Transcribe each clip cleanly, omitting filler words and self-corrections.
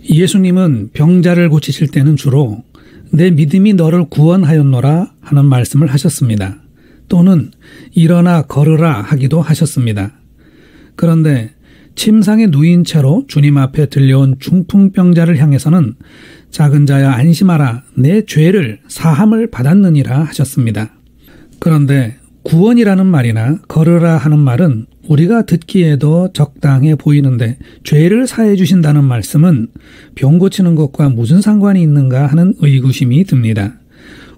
예수님은 병자를 고치실 때는 주로 내 믿음이 너를 구원하였노라 하는 말씀을 하셨습니다. 또는 일어나 걸으라 하기도 하셨습니다. 그런데 침상에 누인 채로 주님 앞에 들려온 중풍병자를 향해서는 작은 자야 안심하라 내 죄를 사함을 받았느니라 하셨습니다. 그런데 구원이라는 말이나 걸으라 하는 말은 우리가 듣기에도 적당해 보이는데 죄를 사해 주신다는 말씀은 병 고치는 것과 무슨 상관이 있는가 하는 의구심이 듭니다.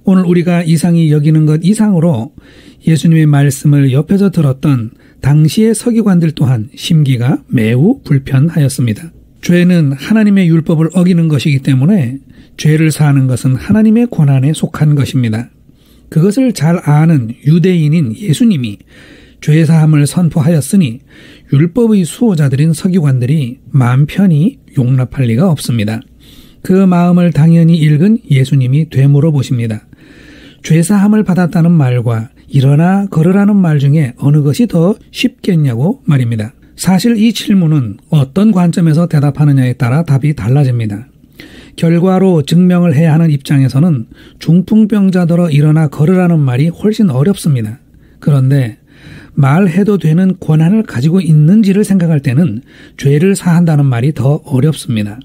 오늘 우리가 이상히 여기는 것 이상으로 예수님의 말씀을 옆에서 들었던 당시의 서기관들 또한 심기가 매우 불편하였습니다. 죄는 하나님의 율법을 어기는 것이기 때문에 죄를 사하는 것은 하나님의 권한에 속한 것입니다. 그것을 잘 아는 유대인인 예수님이 죄사함을 선포하였으니 율법의 수호자들인 서기관들이 마음 편히 용납할 리가 없습니다. 그 마음을 당연히 읽은 예수님이 되물어 보십니다. 죄사함을 받았다는 말과 일어나 걸으라는 말 중에 어느 것이 더 쉽겠냐고 말입니다. 사실 이 질문은 어떤 관점에서 대답하느냐에 따라 답이 달라집니다. 결과로 증명을 해야 하는 입장에서는 중풍병자더러 일어나 걸으라는 말이 훨씬 어렵습니다. 그런데 말해도 되는 권한을 가지고 있는지를 생각할 때는 죄를 사한다는 말이 더 어렵습니다.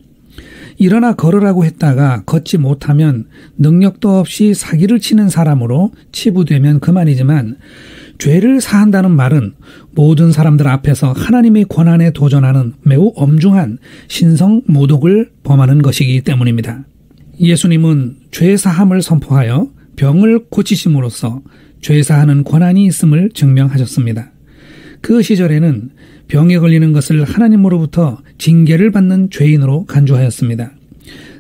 일어나 걸으라고 했다가 걷지 못하면 능력도 없이 사기를 치는 사람으로 치부되면 그만이지만 죄를 사한다는 말은 모든 사람들 앞에서 하나님의 권한에 도전하는 매우 엄중한 신성모독을 범하는 것이기 때문입니다. 예수님은 죄사함을 선포하여 병을 고치심으로써 죄사하는 권한이 있음을 증명하셨습니다. 그 시절에는 병에 걸리는 것을 하나님으로부터 징계를 받는 죄인으로 간주하였습니다.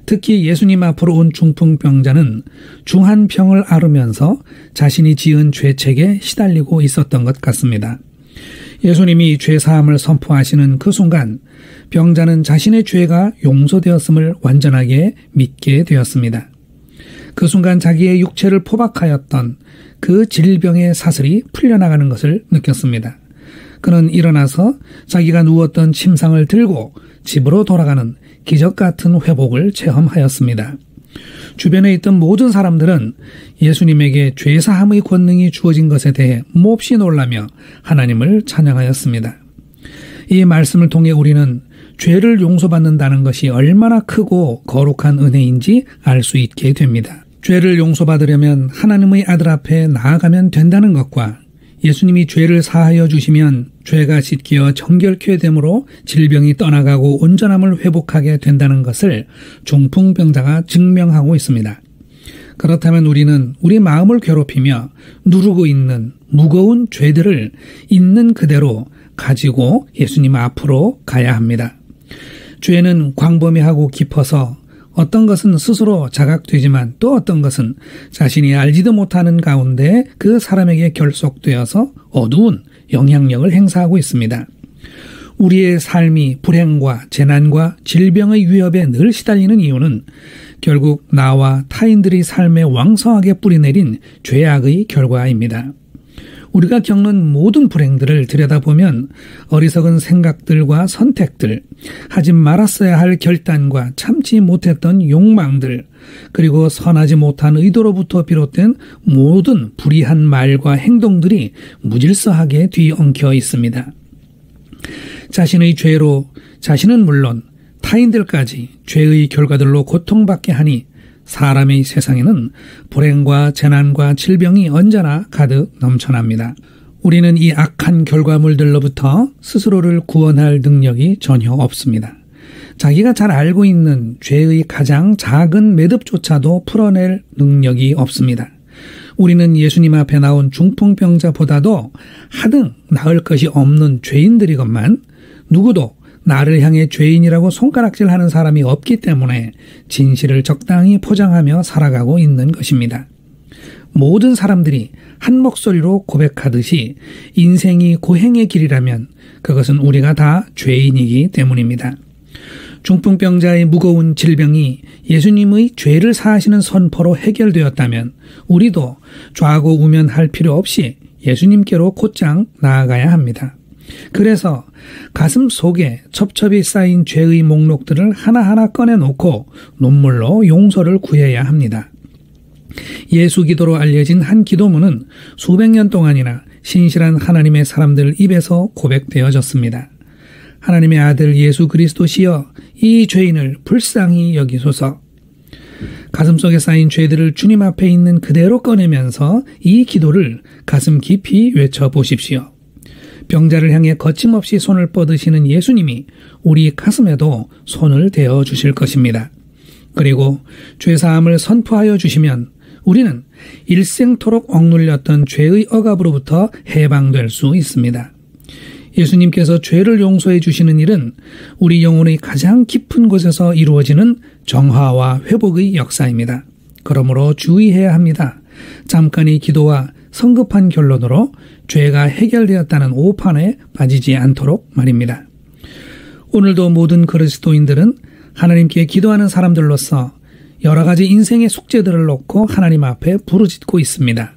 특히 예수님 앞으로 온 중풍병자는 중한 병을 앓으면서 자신이 지은 죄책에 시달리고 있었던 것 같습니다. 예수님이 죄사함을 선포하시는 그 순간 병자는 자신의 죄가 용서되었음을 완전하게 믿게 되었습니다. 그 순간 자기의 육체를 포박하였던 그 질병의 사슬이 풀려나가는 것을 느꼈습니다. 그는 일어나서 자기가 누웠던 침상을 들고 집으로 돌아가는 기적 같은 회복을 체험하였습니다. 주변에 있던 모든 사람들은 예수님에게 죄사함의 권능이 주어진 것에 대해 몹시 놀라며 하나님을 찬양하였습니다. 이 말씀을 통해 우리는 죄를 용서받는다는 것이 얼마나 크고 거룩한 은혜인지 알 수 있게 됩니다. 죄를 용서받으려면 하나님의 아들 앞에 나아가면 된다는 것과 예수님이 죄를 사하여 주시면 죄가 씻겨 정결케 되므로 질병이 떠나가고 온전함을 회복하게 된다는 것을 중풍병자가 증명하고 있습니다. 그렇다면 우리는 우리 마음을 괴롭히며 누르고 있는 무거운 죄들을 있는 그대로 가지고 예수님 앞으로 가야 합니다. 죄는 광범위하고 깊어서 어떤 것은 스스로 자각되지만 또 어떤 것은 자신이 알지도 못하는 가운데 그 사람에게 결속되어서 어두운 영향력을 행사하고 있습니다. 우리의 삶이 불행과 재난과 질병의 위협에 늘 시달리는 이유는 결국 나와 타인들이 삶에 왕성하게 뿌리내린 죄악의 결과입니다. 우리가 겪는 모든 불행들을 들여다보면 어리석은 생각들과 선택들, 하지 말았어야 할 결단과 참지 못했던 욕망들, 그리고 선하지 못한 의도로부터 비롯된 모든 불의한 말과 행동들이 무질서하게 뒤엉켜 있습니다. 자신의 죄로 자신은 물론 타인들까지 죄의 결과들로 고통받게 하니 사람의 세상에는 불행과 재난과 질병이 언제나 가득 넘쳐납니다. 우리는 이 악한 결과물들로부터 스스로를 구원할 능력이 전혀 없습니다. 자기가 잘 알고 있는 죄의 가장 작은 매듭조차도 풀어낼 능력이 없습니다. 우리는 예수님 앞에 나온 중풍병자보다도 하등 나을 것이 없는 죄인들이건만 누구도 나를 향해 죄인이라고 손가락질하는 사람이 없기 때문에 진실을 적당히 포장하며 살아가고 있는 것입니다. 모든 사람들이 한 목소리로 고백하듯이 인생이 고행의 길이라면 그것은 우리가 다 죄인이기 때문입니다. 중풍병자의 무거운 질병이 예수님의 죄를 사하시는 선포로 해결되었다면 우리도 좌고우면할 필요 없이 예수님께로 곧장 나아가야 합니다. 그래서 가슴 속에 첩첩이 쌓인 죄의 목록들을 하나하나 꺼내놓고 눈물로 용서를 구해야 합니다. 예수 기도로 알려진 한 기도문은 수백 년 동안이나 신실한 하나님의 사람들 입에서 고백되어졌습니다. 하나님의 아들 예수 그리스도시여 이 죄인을 불쌍히 여기소서. 가슴속에 쌓인 죄들을 주님 앞에 있는 그대로 꺼내면서 이 기도를 가슴 깊이 외쳐보십시오. 병자를 향해 거침없이 손을 뻗으시는 예수님이 우리 가슴에도 손을 대어 주실 것입니다. 그리고 죄사함을 선포하여 주시면 우리는 일생토록 억눌렸던 죄의 억압으로부터 해방될 수 있습니다. 예수님께서 죄를 용서해 주시는 일은 우리 영혼의 가장 깊은 곳에서 이루어지는 정화와 회복의 역사입니다. 그러므로 주의해야 합니다. 잠깐의 기도와 성급한 결론으로 죄가 해결되었다는 오판에 빠지지 않도록 말입니다. 오늘도 모든 그리스도인들은 하나님께 기도하는 사람들로서 여러 가지 인생의 숙제들을 놓고 하나님 앞에 부르짖고 있습니다.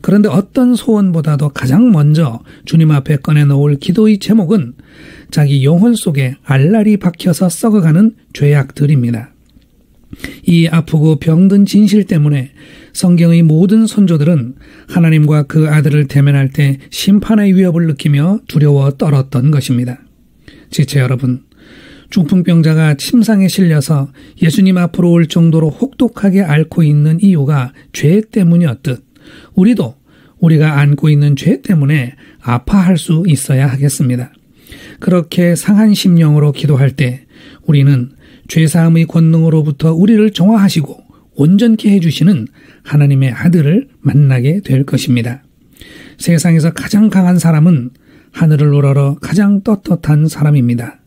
그런데 어떤 소원보다도 가장 먼저 주님 앞에 꺼내놓을 기도의 제목은 자기 영혼 속에 알알이 박혀서 썩어가는 죄악들입니다. 이 아프고 병든 진실 때문에 성경의 모든 선조들은 하나님과 그 아들을 대면할 때 심판의 위협을 느끼며 두려워 떨었던 것입니다. 지체 여러분, 중풍병자가 침상에 실려서 예수님 앞으로 올 정도로 혹독하게 앓고 있는 이유가 죄 때문이었듯 우리도 우리가 안고 있는 죄 때문에 아파할 수 있어야 하겠습니다. 그렇게 상한 심령으로 기도할 때 우리는 죄사함의 권능으로부터 우리를 정화하시고 온전케 해주시는 하나님의 아들을 만나게 될 것입니다. 세상에서 가장 강한 사람은 하늘을 우러러 가장 떳떳한 사람입니다.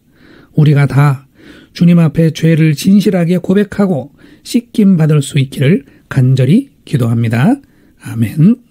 우리가 다 주님 앞에 죄를 진실하게 고백하고 씻김 받을 수 있기를 간절히 기도합니다. 아멘.